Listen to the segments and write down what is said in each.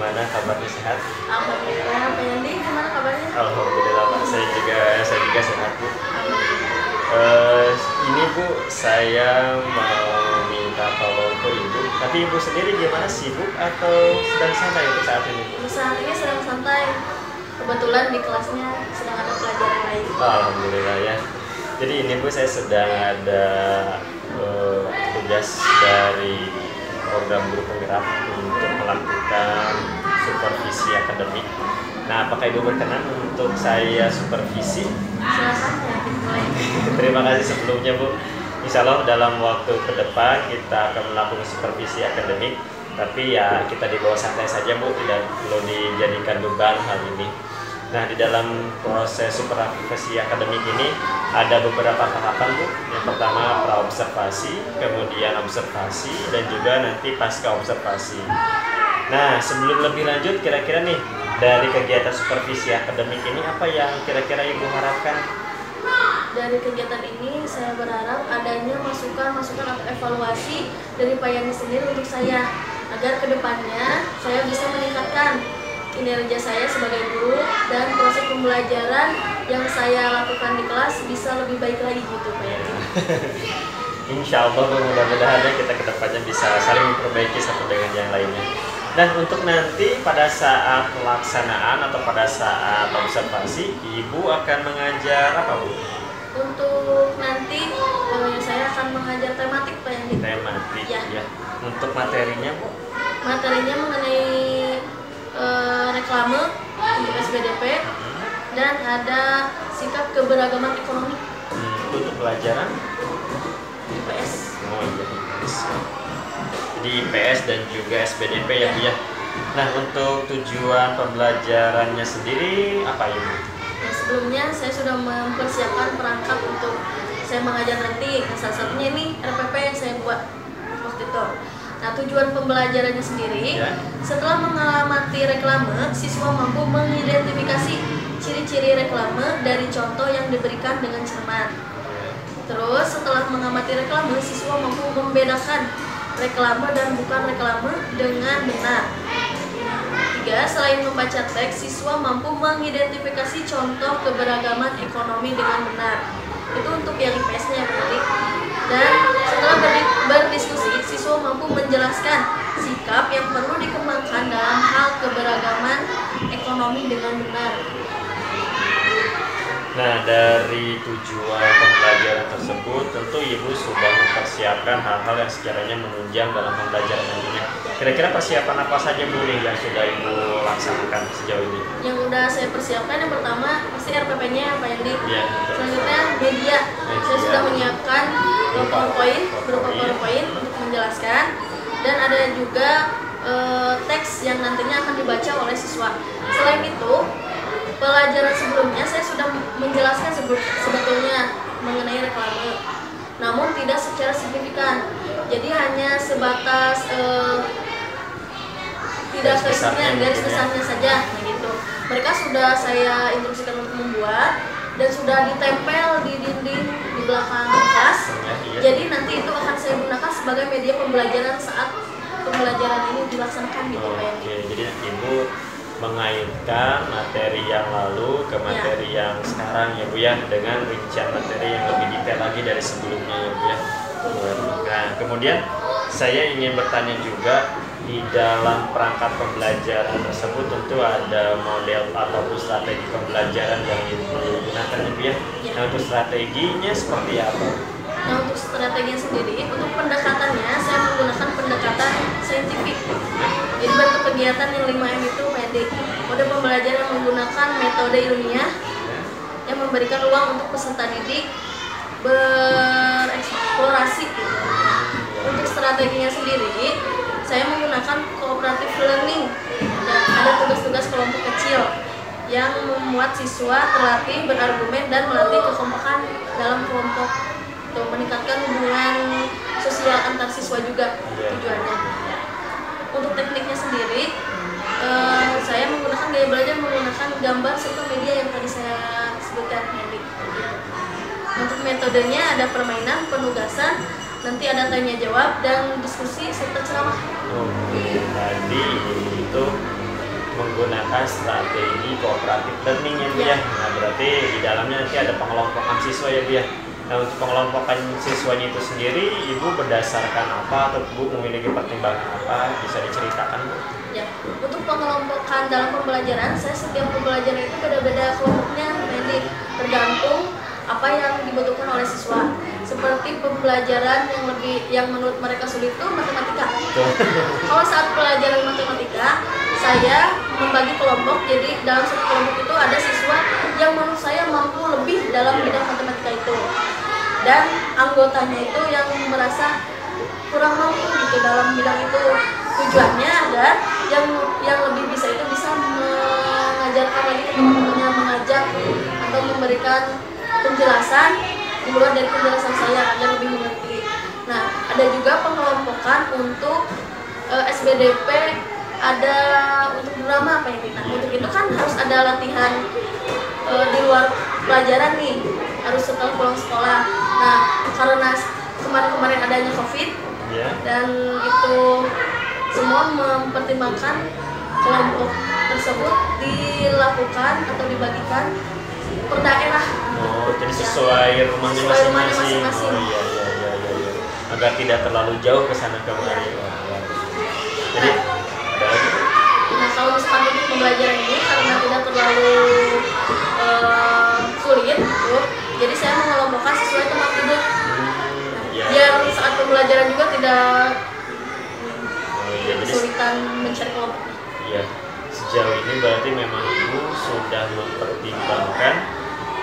gimana kabarnya, sehat? Alhamdulillah. Pak Yandi gimana kabarnya? Alhamdulillah Pak, saya juga sehat Bu. Ini Bu, saya mau minta tolong ke Ibu. Tapi Ibu sendiri gimana, sibuk atau sedang santai untuk saat ini Bu? Saat ini sedang santai. Kebetulan di kelasnya sedang ada pelajaran lain. Alhamdulillah ya. Jadi ini Bu, saya sedang ada tugas dari program guru penggerak untuk melakukan supervisi akademik. Nah, apakah Ibu berkenan untuk saya supervisi? Silakan ya, dimulai. Terima kasih sebelumnya Bu. Insya Allah dalam waktu ke depan kita akan melakukan supervisi akademik. Tapi ya kita dibawa santai saja Bu, tidak perlu dijadikan beban hal ini. Nah, di dalam proses supervisi akademik ini ada beberapa tahapan Bu. Yang pertama praobservasi, kemudian observasi, dan juga nanti pasca observasi. Nah, sebelum lebih lanjut, kira-kira nih dari kegiatan supervisi akademik ini apa yang kira-kira Ibu harapkan? Dari kegiatan ini saya berharap adanya masukan-masukan atau evaluasi dari Pak Yani sendiri untuk saya, agar kedepannya saya bisa meningkatkan kinerja saya sebagai guru dan proses pembelajaran yang saya lakukan di kelas bisa lebih baik lagi gitu Pak Yani. Insya Allah mudah-mudahan ya kita kedepannya bisa saling memperbaiki satu dengan yang lainnya. Dan untuk nanti pada saat pelaksanaan atau pada saat observasi, Ibu akan mengajar apa Bu? Untuk nanti saya akan mengajar tematik Pak Yani. Tematik Ya. ya. Untuk materinya Bu? Materinya mengenai reklame untuk SBDP dan ada sikap keberagaman ekonomi Untuk pelajaran? IPS. Oh iya, IPS. Jadi IPS dan juga SBDP ya Bu ya. Nah, untuk tujuan pembelajarannya sendiri apa ya Bu? Nah, sebelumnya saya sudah mempersiapkan perangkat untuk saya mengajar nanti. Nah, salah satunya ini RPP yang saya buat waktu itu. Nah, tujuan pembelajarannya sendiri, setelah mengamati reklame, siswa mampu mengidentifikasi ciri-ciri reklame dari contoh yang diberikan dengan cermat. Terus, setelah mengamati reklame, siswa mampu membedakan reklame dan bukan reklame dengan benar. 3. Selain membaca teks, siswa mampu mengidentifikasi contoh keberagaman ekonomi dengan benar. Itu untuk yang IPS-nya ya berarti. Dan setelah berdiskusi, siswa mampu menjelaskan sikap yang perlu dikembangkan dalam hal keberagaman ekonomi dengan benar. Nah, dari tujuan pembelajaran tersebut, tentu Ibu sudah mempersiapkan hal-hal yang sekiranya menunjang dalam pembelajaran nantinya. Kira-kira persiapan apa saja Bu yang sudah Ibu laksanakan sejauh ini? Yang sudah saya persiapkan, yang pertama pasti RPP-nya Pak Yandi. Ya, Selanjutnya media. Saya sudah menyiapkan berupa PowerPoint untuk menjelaskan, dan ada juga teks yang nantinya akan dibaca oleh siswa. Selain itu, pelajaran sebelumnya saya sudah menjelaskan sebetulnya mengenai reklame, namun tidak secara signifikan. Jadi hanya sebatas tidak spesifiknya, garis besarnya saja, gitu. Mereka sudah saya instruksikan untuk membuat dan sudah ditempel di dinding di belakang kelas. Jadi nanti itu akan saya gunakan sebagai media pembelajaran saat pembelajaran ini dilaksanakan gitu Pak Yani. Oke, jadi Ibu mengaitkan materi yang lalu ke materi yang sekarang ya Bu ya, dengan rincian materi yang lebih detail lagi dari sebelumnya ya Bu ya. Nah, kemudian saya ingin bertanya juga, di dalam perangkat pembelajaran tersebut tentu ada model ataupun strategi pembelajaran yang Ibu gunakan ya Bu ya. Nah, untuk strateginya seperti apa? Nah, untuk strateginya sendiri, untuk pendekatannya saya menggunakan pendekatan saintifik. Jadi bentuk kegiatan yang 5M itu mode pembelajaran yang menggunakan metode ilmiah yang memberikan ruang untuk peserta didik bereksplorasi. Untuk strateginya sendiri, saya menggunakan cooperative learning dan ada tugas-tugas kelompok kecil yang membuat siswa terlatih berargumen dan melatih kekompakan dalam kelompok. Untuk meningkatkan hubungan sosial antar siswa juga tujuannya. Untuk tekniknya sendiri, saya menggunakan gaya belajar menggunakan gambar serta media yang tadi saya sebutkan. Untuk metodenya ada permainan, penugasan, nanti ada tanya jawab dan diskusi serta ceramah. Oke, tadi itu menggunakan strategi cooperative learning ya Bu ya. Nah berarti di dalamnya nanti ada pengelompokan siswa ya Bu ya. Nah untuk pengelompokan siswanya itu sendiri Ibu berdasarkan apa atau Bu memiliki pertimbangan apa, bisa diceritakan Bu? Ya, untuk pengelompokan dalam pembelajaran, saya setiap pembelajaran itu beda-beda kelompoknya, jadi tergantung apa yang dibutuhkan oleh siswa. Seperti pembelajaran yang menurut mereka sulit itu matematika. Kalau saat pelajaran matematika, saya membagi kelompok, jadi dalam satu kelompok itu ada siswa yang menurut saya mampu lebih dalam bidang matematika itu, dan anggotanya itu yang merasa kurang mampu gitu dalam bidang itu. Tujuannya agar yang lebih bisa itu bisa mengajarkan lagi ke teman-temannya, mengajak atau memberikan penjelasan di luar dari penjelasan saya agar lebih mengerti. Nah, ada juga pengelompokan untuk SBDP, ada untuk drama apa ini. Nah, untuk itu kan harus ada latihan di luar pelajaran nih, harus setelah pulang sekolah. Nah, karena kemarin-kemarin adanya COVID dan itu semua mempertimbangkan kelompok tersebut dilakukan atau dibagikan per daerah. Oh, jadi sesuai rumahnya masing-masing. Oh iya. Agar tidak terlalu jauh ke sana kemari. Jadi kalau misalkan untuk pembelajaran ini karena tidak terlalu sulit, jadi saya mengelompokkan sesuai tempat duduk. Biar saat pembelajaran juga tidak kesulitan mencari kelompok. Iya, sejauh ini berarti memang Ibu sudah mempertimbangkan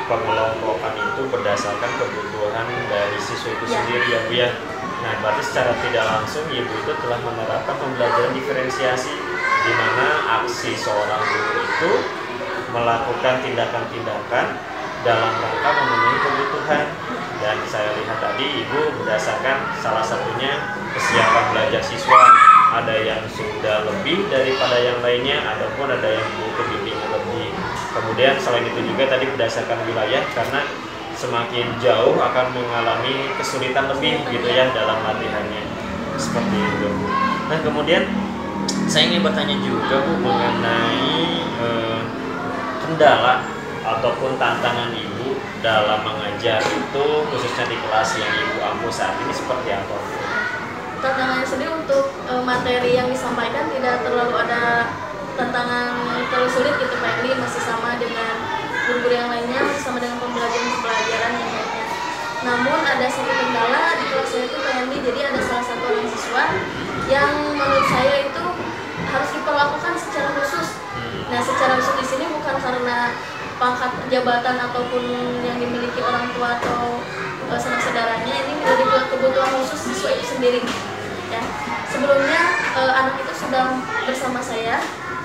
pengelompokan itu berdasarkan kebutuhan dari siswa itu sendiri ya Bu ya. Nah berarti secara tidak langsung Ibu itu telah menerapkan pembelajaran diferensiasi, di mana aksi seorang guru itu melakukan tindakan-tindakan dalam rangka memenuhi kebutuhan. Dan saya lihat tadi Ibu berdasarkan salah satunya kesiapan belajar siswa, ada yang sudah lebih daripada yang lainnya, ataupun ada yang butuh bimbingan lebih. Kemudian selain itu juga tadi berdasarkan wilayah, karena semakin jauh akan mengalami kesulitan lebih gitu ya dalam latihannya, seperti itu. Nah kemudian saya ingin bertanya juga Bu mengenai kendala ataupun tantangan Ibu dalam mengajar itu, khususnya di kelas yang Ibu ampu saat ini seperti apa? Tantangannya sendiri untuk materi yang disampaikan tidak terlalu ada tantangan terlalu sulit gitu Pak. Ini masih sama dengan guru-guru yang lainnya, masih sama dengan pembelajaran yang lainnya. Namun ada satu kendala di kelas saya itu Pak Yandi, jadi ada salah satu orang siswa yang menurut saya itu harus diperlakukan secara khusus. Nah secara khusus di sini bukan karena pangkat jabatan ataupun yang dimiliki orang tua atau sanak saudaranya, ini dari kebutuhan khusus siswa itu sendiri. Ya. Sebelumnya anak itu sudah bersama saya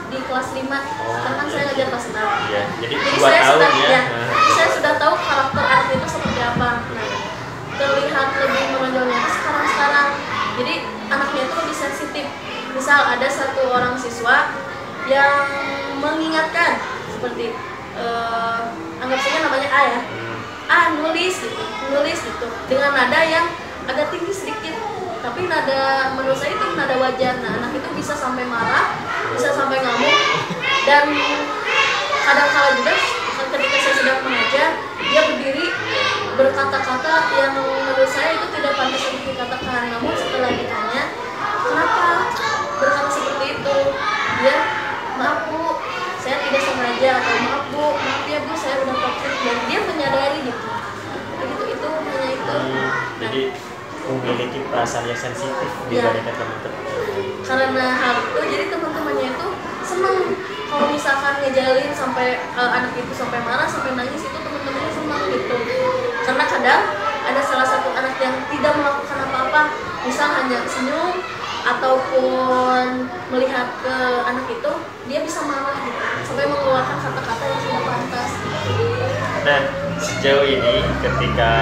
di kelas 5, karena kan saya ngajar kelas 6. Ya, jadi saya tahun sudah, saya sudah tahu karakter anak itu seperti apa. Nah, terlihat lebih menonjolnya sekarang. Jadi anaknya itu lebih sensitif. Misal ada satu orang siswa yang mengingatkan seperti anggap saja namanya A ya. Nulis gitu dengan nada yang agak tinggi sedikit, tapi nada menurut saya itu nada wajar. Nah anak itu bisa sampai marah, bisa sampai ngamuk, dan kadang-kala juga ketika saya sedang mengajar dia berdiri berkata-kata yang menurut saya itu tidak pantas untuk dikatakan. Namun setelah ditanya kenapa berkata seperti itu, dia maaf Bu, saya tidak sengaja, atau maaf Bu, maaf ya Bu, saya udah praktik, dan dia menyadari gitu. Itu hanya itu. Jadi memiliki perasaan yang sensitif dibandingkan teman-teman. Karena hal itu, jadi teman-temannya itu senang kalau misalkan ngejalin sampai anak itu sampai marah, sampai nangis, itu teman-temannya senang gitu. Karena kadang ada salah satu anak yang tidak melakukan apa-apa, misal hanya senyum ataupun melihat ke anak itu, dia bisa marah gitu, sampai mengeluarkan kata-kata yang tidak pantas. Nah, sejauh ini ketika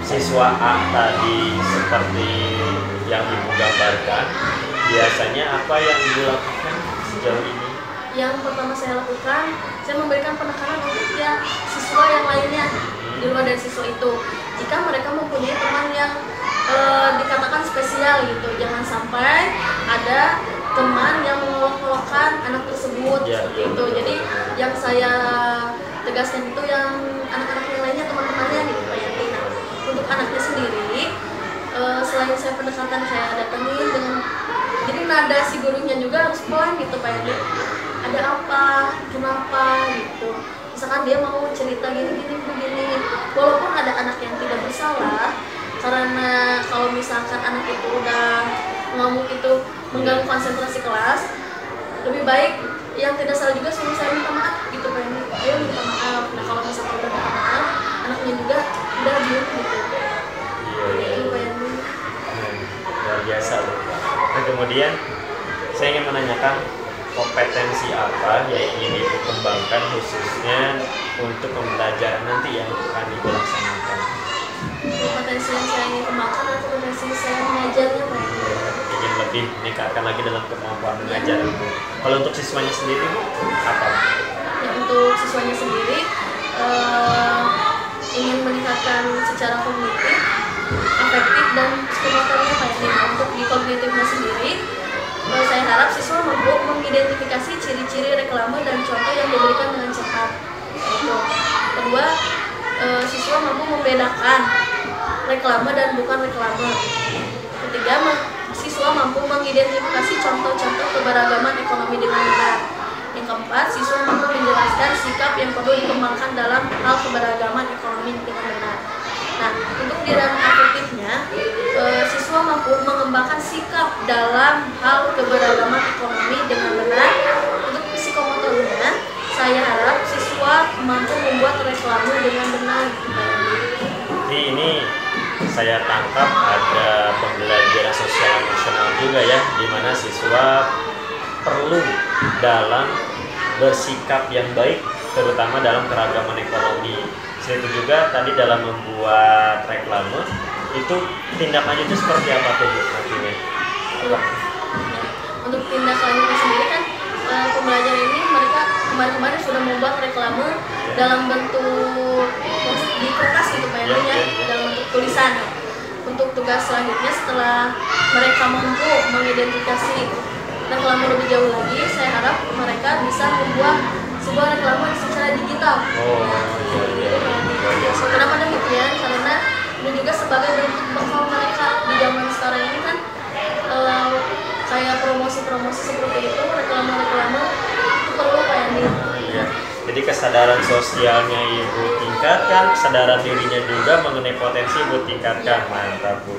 siswa A tadi seperti yang Ibu gambarkan, biasanya apa yang Ibu lakukan sejauh ini? Yang pertama saya lakukan, saya memberikan penekanan untuk yang siswa yang lainnya di luar dari siswa itu. Jika mereka mempunyai teman yang dikatakan spesial gitu, jangan sampai ada teman yang mengolok-olok mencontohkan anak tersebut seperti itu. Jadi yang saya tegaskan itu yang anak-anak yang lainnya, teman-temannya gitu Pak Yanti. Nah, untuk anaknya sendiri, selain saya pendekatan saya datangin dengan, jadi nada si gurunya juga harus pelan gitu Pak Yanti. Ada apa, kenapa gitu. Misalkan dia mau cerita gini begini, walaupun ada anak yang tidak bersalah, karena kalau misalkan anak itu udah ngamuk itu mengganggu konsentrasi kelas, lebih baik yang tidak salah juga suruh saya minta maaf gitu Pak Yanti. Ayo minta maaf. Nah kalau misalkan udah minta maaf, anaknya juga udah diem gitu. Itu Pak Yanti. Luar biasa loh. Nah kemudian saya ingin menanyakan kompetensi apa yang ingin dikembangkan khususnya untuk pembelajaran nanti yang akan Ibu laksanakan? Kompetensi yang saya ingin kembangkan adalah kompetensi saya mengajarnya Pak Yanti. Ingin lebih meningkatkan lagi dalam kemampuan mengajar Ibu. Kalau untuk siswanya sendiri Bu, apa? Ya untuk siswanya sendiri ingin meningkatkan secara kognitif, afektif dan psikomotornya Pak Yanti. Untuk di kognitifnya sendiri, saya harap siswa mampu mengidentifikasi ciri-ciri reklame dan contoh yang diberikan dengan cepat. Kedua, siswa mampu membedakan reklame dan bukan reklame. Ketiga, siswa mampu mengidentifikasi contoh-contoh keberagaman ekonomi dengan benar. Yang keempat, siswa mampu menjelaskan sikap yang perlu dikembangkan dalam hal keberagaman ekonomi dengan benar. Nah, untuk di ranah afektifnya, siswa mampu mengembangkan sikap dalam hal keberagaman ekonomi dengan benar. Untuk psikomotornya, saya harap siswa mampu membuat reklame dengan benar. Jadi ini saya tangkap ada pembelajaran sosial emosional juga ya, di mana siswa perlu dalam bersikap yang baik, terutama dalam keragaman ekonomi. Selain itu juga tadi dalam membuat reklame itu tindak lanjutnya seperti apa tuh Bu nantinya? Untuk tindak lanjutnya sendiri kan pembelajaran ini mereka kemarin sudah membuat reklame dalam bentuk di kertas gitu Pak Yanti, dalam bentuk tulisan. Untuk tugas selanjutnya setelah mereka mampu mengidentifikasi reklame lebih jauh lagi, saya harap mereka bisa membuat sebuah reklame secara digital. Kenapa demikian? Karena ini juga sebagai bentuk bekal mereka di zaman sekarang ini kan, kayak promosi-promosi seperti itu, reklame-reklame itu perlu Pak Yanti. Jadi kesadaran sosialnya Ibu tingkatkan, kesadaran dirinya juga mengenai potensi Ibu tingkatkan. Mantap Bu.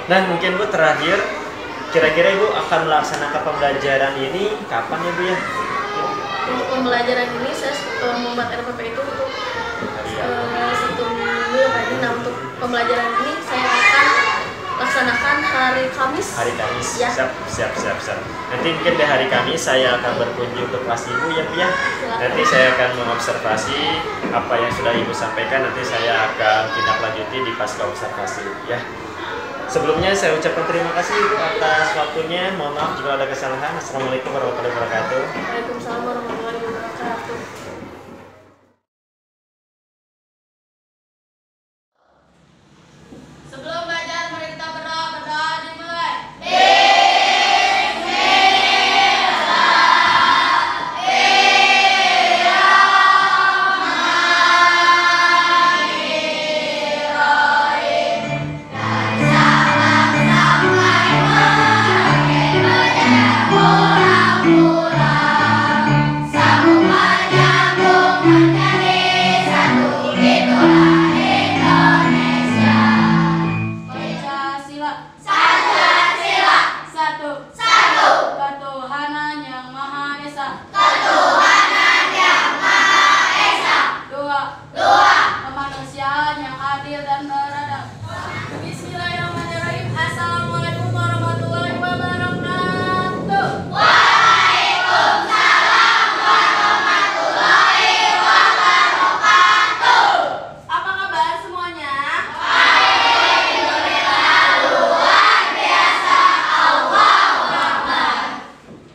Nah mungkin Bu terakhir, kira-kira Ibu akan melaksanakan pembelajaran ini kapan ya Bu ya? Untuk pembelajaran ini saya membuat RPP itu untuk 1 minggu ya Pak Yanti. Nah untuk pembelajaran ini saya akan laksanakan hari Kamis. Hari Kamis, ya. Siap. Nanti mungkin di hari Kamis saya akan berkunjung ke kelas Ibu ya Bu ya. Nanti saya akan mengobservasi apa yang sudah Ibu sampaikan. Nanti saya akan tindak lanjuti di pasca observasi ya. Sebelumnya saya ucapkan terima kasih Ibu atas waktunya. Mohon maaf jika ada kesalahan. Assalamualaikum warahmatullahi wabarakatuh. Waalaikumsalam warahmatullahi wabarakatuh. Sebelum belajar, mari kita berdoa dimulai.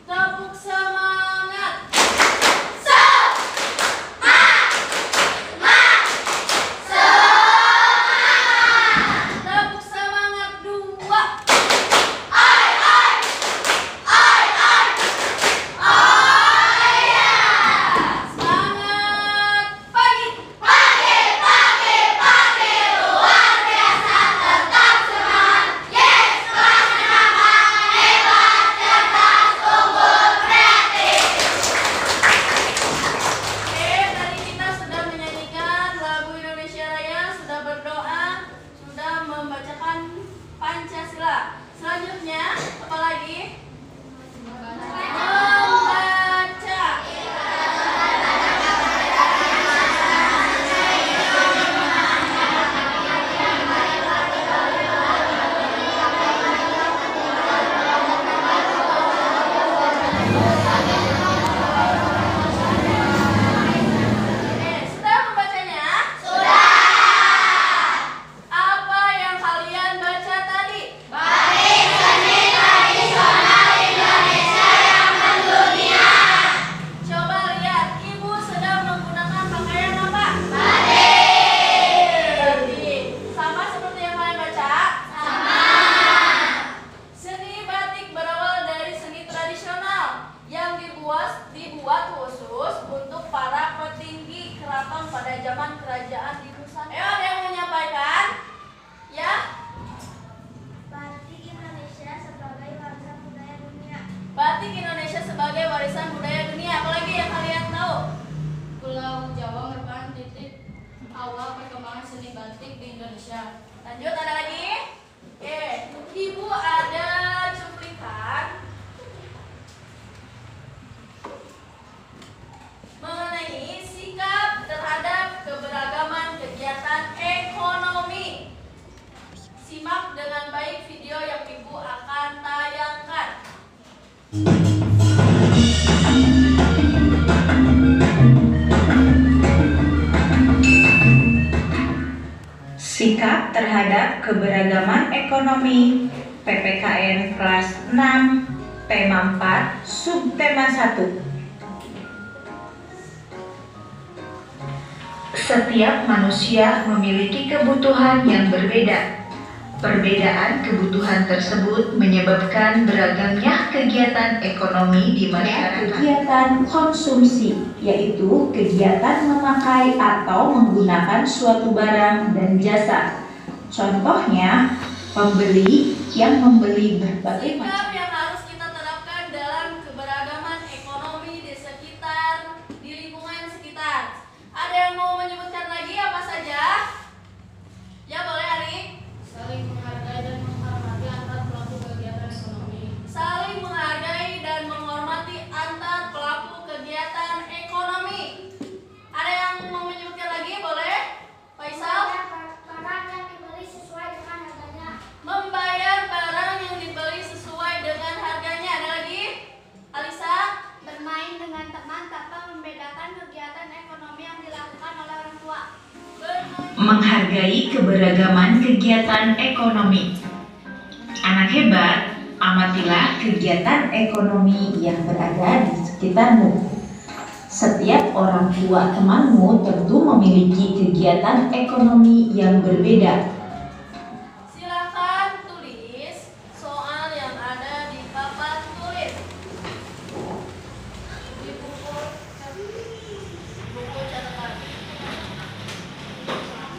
Tepuk semangat. Sudah membacanya? Apa yang kalian baca tadi? Batik seni tradisional Indonesia yang mendunia. Coba lihat, ibu sedang menggunakan pakaian apa? Batik. Sama seperti yang kalian baca? Sama. Seni batik berawal dari seni tradisional yang dibuat khusus untuk para petinggi keraton pada zaman kerajaan di Nusantara. Ayo, ada yang menyampaikan? Ya? Batik Indonesia sebagai warisan budaya dunia. Batik Indonesia sebagai warisan budaya dunia. Apalagi yang kalian tahu? Pulau Jawa merupakan titik awal perkembangan seni batik di Indonesia. Lanjut, ada lagi? Oke, ibu ada cuplikan mengenai sikap terhadap keberagaman kegiatan ekonomi. Simak dengan baik video yang ibu akan tayangkan. Sikap terhadap keberagaman ekonomi PPKN kelas 6 tema 4 subtema 1. Setiap manusia memiliki kebutuhan yang berbeda. Perbedaan kebutuhan tersebut menyebabkan beragamnya kegiatan ekonomi di masyarakat. Kegiatan konsumsi, yaitu kegiatan memakai atau menggunakan suatu barang dan jasa. Contohnya, pembeli yang membeli berbagai macam. Sikap yang harus kita terapkan dalam keberagaman ekonomi di sekitar, di lingkungan sekitar. Ada yang mau menyebutkan lagi apa saja? Ya, boleh, Ari. Saling menghargai dan menghormati antar pelaku kegiatan ekonomi. Saling menghargai dan menghormati antar pelaku kegiatan ekonomi. Ada yang mau menyebutkan lagi? Boleh? Faisal? Barang yang dibeli sesuai dengan harganya. Membayar barang yang dibeli sesuai dengan harganya. Ada lagi? Alisa? Bermain dengan teman tanpa membedakan kegiatan ekonomi yang dilakukan oleh orang tua. Menghargai keberagaman kegiatan ekonomi. Anak hebat, amatilah kegiatan ekonomi yang berada di sekitarmu. Setiap orang tua temanmu tentu memiliki kegiatan ekonomi yang berbeda. Silakan tulis soal yang ada di papan tulis. Di buku catatan.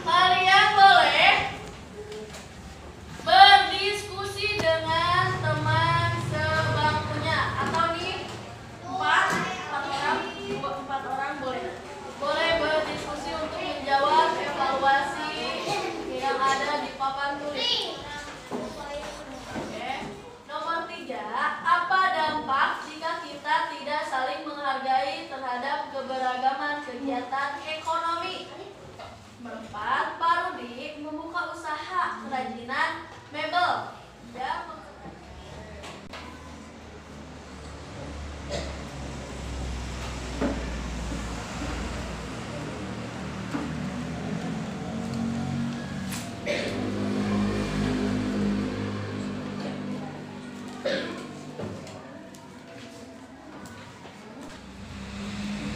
Kalian boleh berdiskusi dengan teman sebangkunya atau nih empat orang boleh berdiskusi untuk menjawab evaluasi yang ada di papan tulis. Oke. Nomor 3, apa dampak jika kita tidak saling menghargai terhadap keberagaman kegiatan ekonomi? 4, Parudi membuka usaha kerajinan mebel. Ya,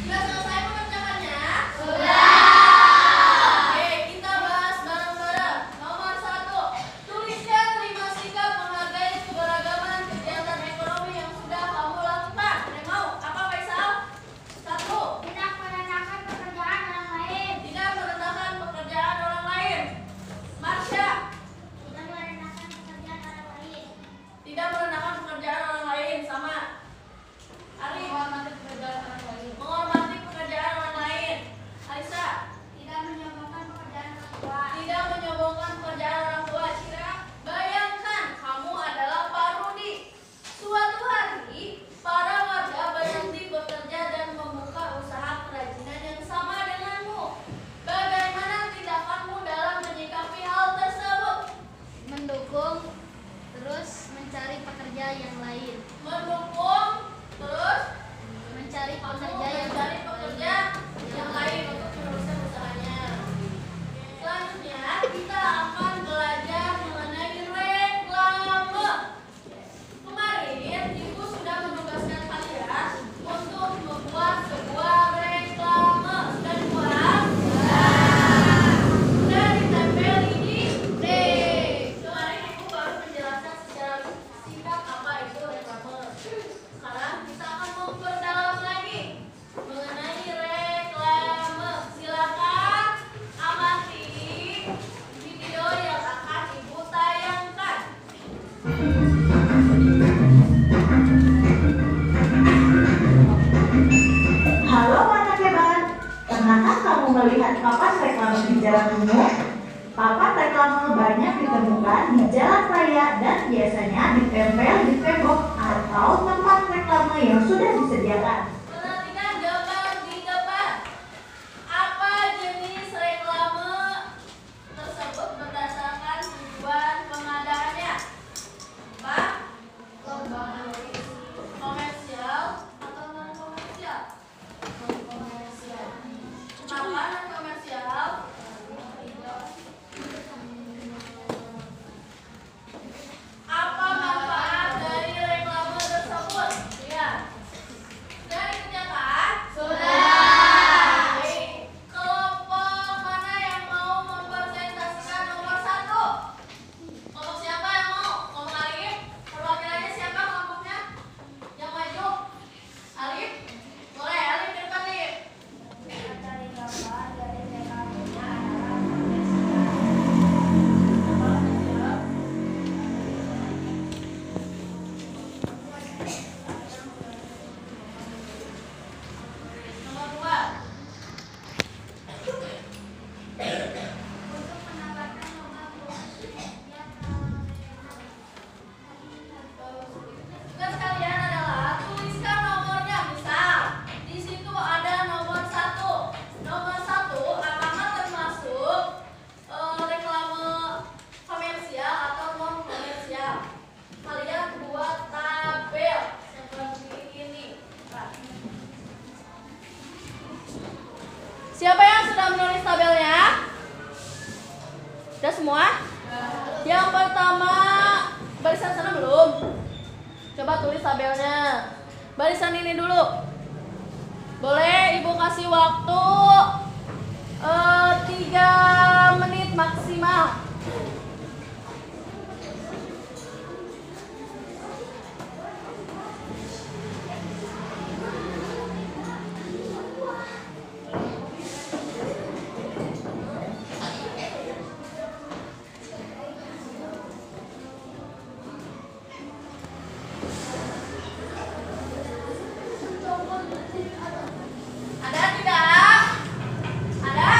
sudah selesai mengerjakannya? Oke, kita bahas bareng-bareng. Nomor 1, tuliskan 5 sikap menghargai melihat papan reklame di jalan umum, papan reklame banyak ditemukan di jalan raya dan biasanya ditempel di tembok atau tempat reklame yang sudah disediakan. Perhatikan gambar di depan. Apa jenis reklame tersebut berdasarkan tujuan pengadaannya? Pak, komersial atau non komersial? Komersial. Kenapa non komersial? Apa manfaat dari reklame tersebut? Lihat. Sudah dikerjakan? Sudah. Baik. Kelompok mana yang mau mempresentasikan nomor 1? Kelompok siapa yang mau? Kelompok Alif? Perwakilannya siapa kelompoknya? Yang maju? Alif? Boleh, Alif di depan nih. Cari gambar dari reklame-nya adalah nomor 2. Untuk mendapatkan nomor tugas kalian adalah tuliskan nomornya. Misal di situ ada nomor 1. Nomor 1 apakah termasuk reklame komersial atau non komersial? Kalian buat tabel seperti ini. Siapa yang sudah menulis tabelnya? Sudah semua? Yang pertama, barisan sana belum? Coba tulis tabelnya. Barisan ini dulu. Boleh Ibu kasih waktu 3 menit maksimal. Ada tidak? Ada?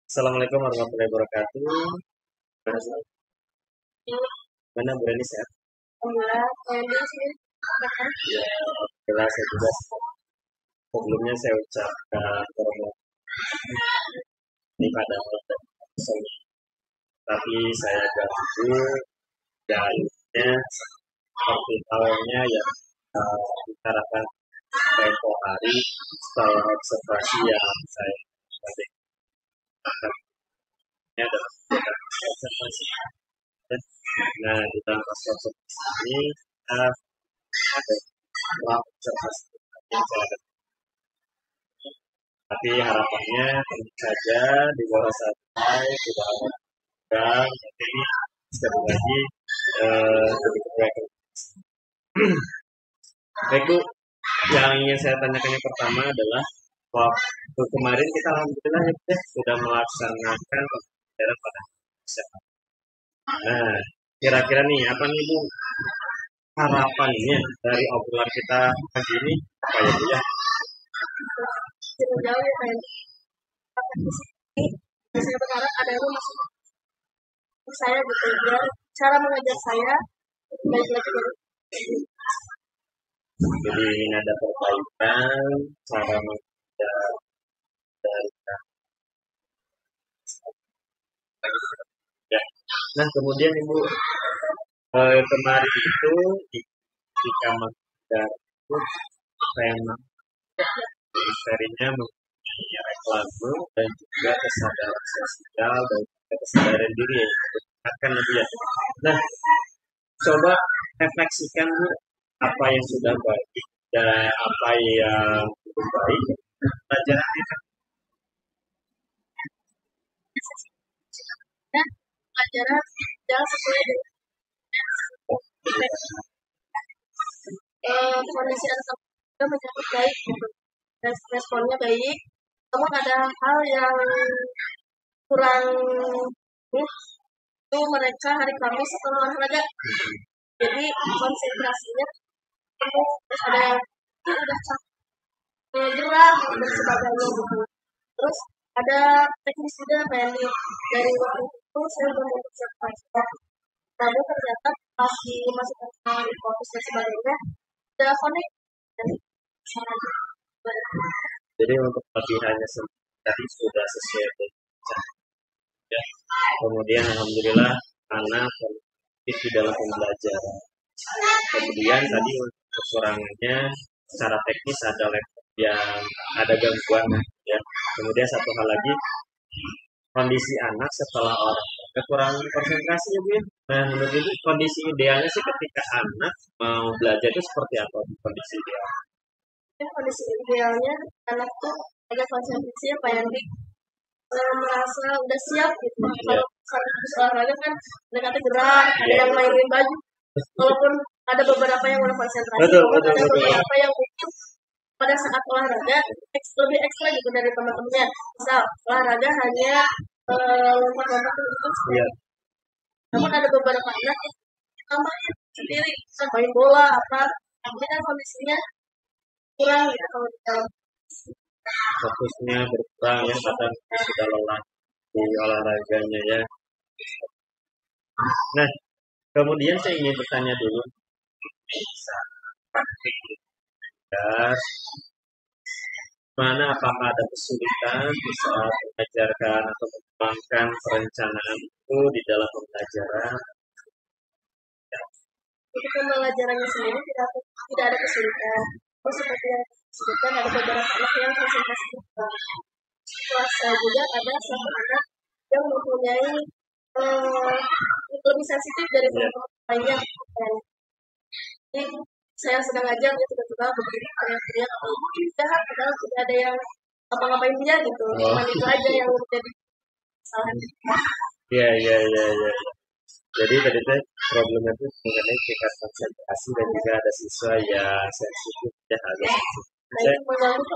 Assalamualaikum warahmatullahi wabarakatuh. Mana Bu Reni sehat? Alhamdulillah, Ya, jelas saya juga. Sebelumnya saya ucapkan ini pada tapi saya ganggu dalilnya seperti awalnya yang bicarakan tempo hari setelah observasi yang saya ini adalah observasi. Nah, di dalam observasi ini ada observasi yang saya ada. Tapi harapannya tentu saja di bawah santai tidak ada ini sekali lagi lebih baik. Baik Bu, yang ingin saya tanyakan yang pertama adalah waktu kemarin kita alhamdulillah ya, sudah melaksanakan pembelajaran pada kesehatan. Nah, kira-kira nih apa nih Bu harapannya dari obrolan kita pagi ini apa ya Bu ya? jauh ya kan. Saya berharap ada yang masuk saya gitu biar cara mengajar saya baik lagi Jadi ingin ada perbaikan cara mengajar dari ya. Nah kemudian Ibu kemarin itu ketika mengajar itu tema materinya mengenai reklame dan juga kesadaran sosial dan juga kesadaran diri ya akan lebih ya. Nah coba refleksikan Bu apa yang sudah baik dan apa yang belum baik pelajaran kita. nah pelajaran jalan sesuai dengan kondisi anak kita menyambut baik gitu. Responnya baik, namun ada hal yang kurang itu mereka hari Kamis setelah olahraga jadi konsentrasinya terus ada yang udah gerak dan sebagainya gitu. Terus ada teknis juga planning dari waktu itu saya udah mempersiapkan lalu ternyata pas dimasukkan ke fokus dan sebagainya udah connect dan Jadi untuk latihannya tadi sudah sesuai dengan ya. Kemudian alhamdulillah anak aktif di dalam pembelajaran. Kemudian tadi untuk kekurangannya secara teknis ada laptop yang ada gangguan ya. Kemudian satu hal lagi kondisi anak setelah kekurangan konsentrasi ya Bu ya. Nah menurut Ibu kondisi idealnya sih ketika anak mau belajar itu seperti apa kondisi ideal? Kondisi idealnya anak tuh ada konsentrasi apa yang merasa udah siap gitu. Kalau habis olahraga kan ada kata gerak, ada yang mainin baju. Walaupun ada beberapa yang udah konsentrasi, ada beberapa yang mungkin pada saat olahraga lebih ekstra gitu dari teman-temannya. Misal olahraga hanya lompat-lompat gitu. Namun ada beberapa anak yang tambahin sendiri, main bola apa. Tapi kan kondisinya kurang gitu kalau di dalam fokusnya berkurang ya kadang sudah lelah di olahraganya ya. Nah kemudian saya ingin bertanya dulu bisa mana apakah ada kesulitan saat mengajarkan atau mengembangkan perencanaan itu di dalam pembelajaran? Untuk pembelajarannya sendiri tidak ada kesulitan. Seperti yang disebutkan ada beberapa anak yang konsentrasi kelas saya juga ada satu anak yang mempunyai lebih sensitif dari teman-teman lainnya. Jadi saya sedang ngajar dia tiba-tiba begini teriak-teriak atau jahat padahal tidak ada yang apa-ngapain dia gitu. Cuma itu aja yang menjadi kesalahan. Iya. Jadi tadi problemnya itu mengenai tingkat konsentrasi dan juga ada siswa yang sensitif ya agak sensitif. Itu mengganggu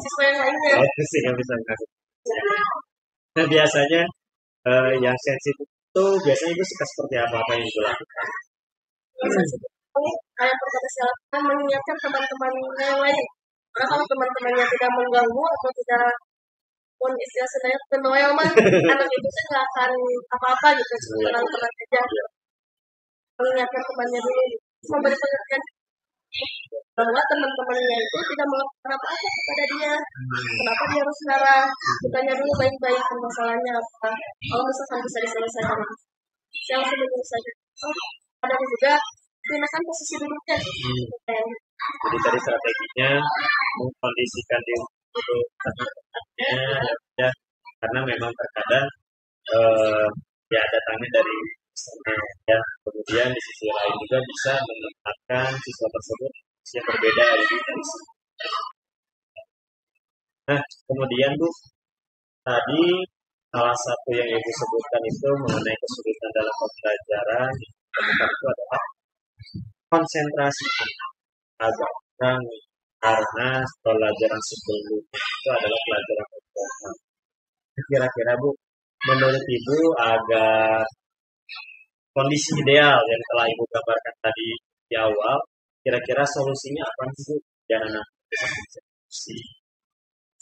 siswa yang lainnya. Sih nggak bisa mengganggu. Nah biasanya yang sensitif itu biasanya itu suka seperti apa yang dilakukan? Kayak perkata saya lakukan mengingatkan teman-teman yang lain. Karena kalau teman-temannya tidak mengganggu atau tidak pun istilah sebenarnya Noel mah anak itu sih nggak akan apa-apa gitu, tenang-tenang aja. Mengingatkan temannya dulu, memberi pengertian bahwa teman-temannya itu tidak melakukan apa-apa kepada dia. Kenapa dia harus marah? Bertanya dulu baik-baik masalahnya apa. Kalau misalkan bisa diselesaikan, saya langsung menurut saja. Oh, ada juga gunakan posisi duduknya. Jadi tadi strateginya mengkondisikan diri itu ya, karena memang terkadang ya datangnya dari ya, kemudian di sisi lain juga bisa menempatkan siswa tersebut yang berbeda dari sisi. Nah, kemudian Bu, tadi salah satu yang Ibu sebutkan itu mengenai kesulitan dalam pembelajaran itu adalah konsentrasi agak kurang karena pelajaran sebelumnya itu adalah pelajaran pokok. Kira-kira Bu, menurut Ibu agar kondisi ideal yang telah Ibu gambarkan tadi di awal, kira-kira solusinya apa sih Bu? Jangan bisa konsentrasi.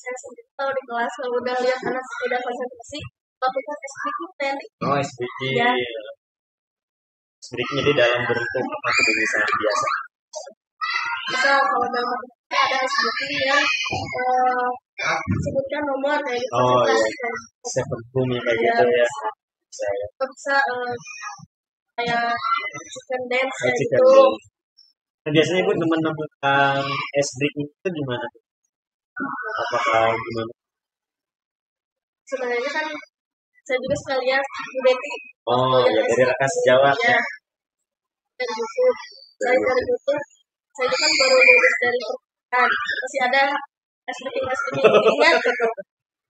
Saya sendiri tahu di kelas kalau udah lihat anak tidak konsentrasi, lakukan SPK pen. Oh, SPK. Ya. SPK jadi dalam bentuk apa tuh misalnya biasa? Misal kalau dalam matematika ada SPK yang sebutkan nomor kayak gitu. Oh iya. Seven kayak gitu ya. Bisa kayak chicken dance kayak Chicken gitu. dance. Nah, biasanya Ibu menemukan SPK itu gimana? Apakah gimana? Sebenarnya kan saya juga suka lihat di Betty. Oh ya, dari rekan sejawat ya. Dari YouTube. Saya dari YouTube. Saya kan baru lulus dari perkuliahan. Masih ada SPK ingat gitu.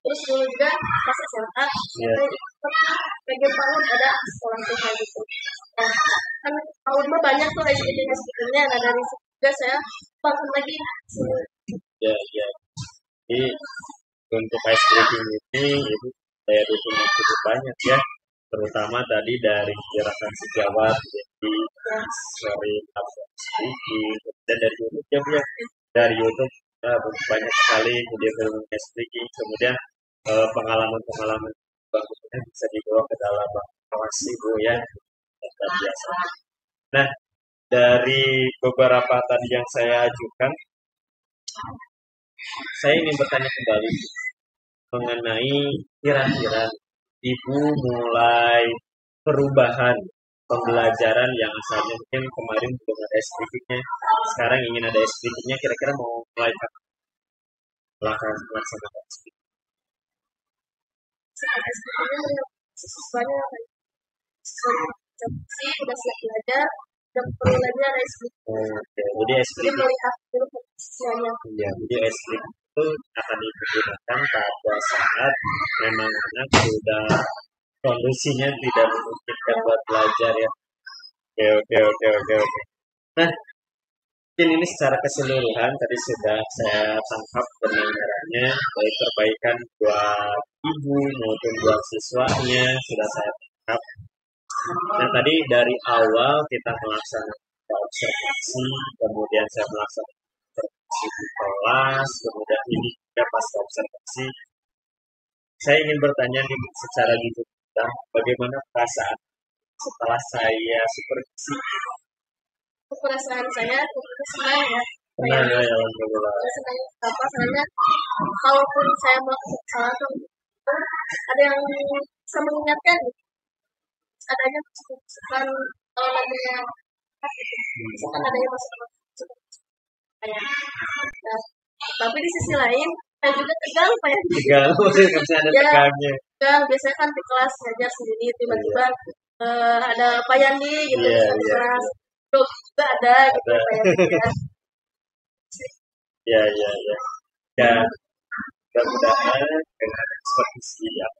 Terus dulu juga pas SMA, saya ikut PG PAUD ada sekolah tinggi gitu. Nah, kan PAUD mah banyak tuh SPK-nya. Nah dari situ juga saya bangun lagi. Ya. Jadi untuk ice breaking ini Ibu saya dukung cukup banyak ya, terutama tadi dari gerakan sejawat, jadi sering speaking dan dari YouTube ya, dari YouTube banyak sekali video ice breaking, kemudian pengalaman bagusnya bisa dibawa ke dalam kelas Ibu ya, biasa. Nah, dari beberapa tadi yang saya ajukan, saya ingin bertanya kembali mengenai kira-kira Ibu mulai perubahan pembelajaran yang asalnya mungkin kemarin belum ada SPK-nya, sekarang ingin ada SPK-nya, kira-kira mau mulai melaksanakan SPK? Siswanya udah siap belajar, udah perlu lagi ada SPK. Oke, jadi SPK melihat dulu siswanya. Ya, jadi SPK itu akan digunakan pada saat memang anak sudah kondisinya tidak memungkinkan buat belajar ya. Oke. Nah, mungkin ini secara keseluruhan tadi sudah saya tangkap pendengarannya, baik perbaikan buat ibu maupun buat siswanya sudah saya tangkap. Nah, tadi dari awal kita melaksanakan observasi, kemudian saya melaksanakan observasi di kelas, kemudian ini juga pas observasi. Saya ingin bertanya nih secara gitu, bagaimana perasaan setelah saya supervisi? Perasaan saya senang ya. Senang ya, alhamdulillah. Senang apa? Karena kalaupun saya melakukan kesalahan, ada yang bisa mengingatkan. Adanya masukan kalau namanya misalkan adanya masukan tapi di sisi lain saya juga tegang Pak ya. Tegang, maksudnya ada tegangnya. Tegang, biasanya kan di kelas ngajar sendiri tiba-tiba ada Pak Yandi gitu di kelas. Tuh juga ada gitu Pak Yandi ya. Ya. Dan mudah-mudahan dengan ekspertisi yang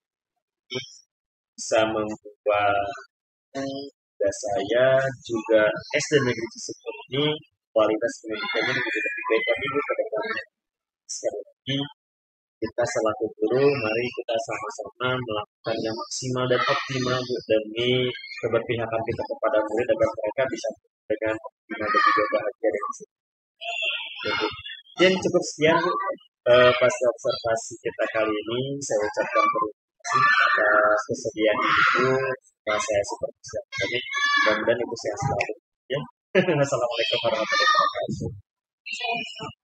bisa membuat saya juga SD negeri Cisekon ini kualitas pendidikannya menjadi lebih baik lagi ke depannya. Sekali lagi kita selaku guru, mari kita sama-sama melakukan yang maksimal dan optimal demi keberpihakan kita kepada murid agar mereka bisa dengan optimal dan juga bahagia dari sini. Dan cukup sekian Bu pas observasi kita kali ini saya ucapkan terima kasih atas kesediaan ibu. Saya seperti tadi, mudah-mudahan ibu sehat selalu. Ya. Assalamualaikum warahmatullahi wabarakatuh.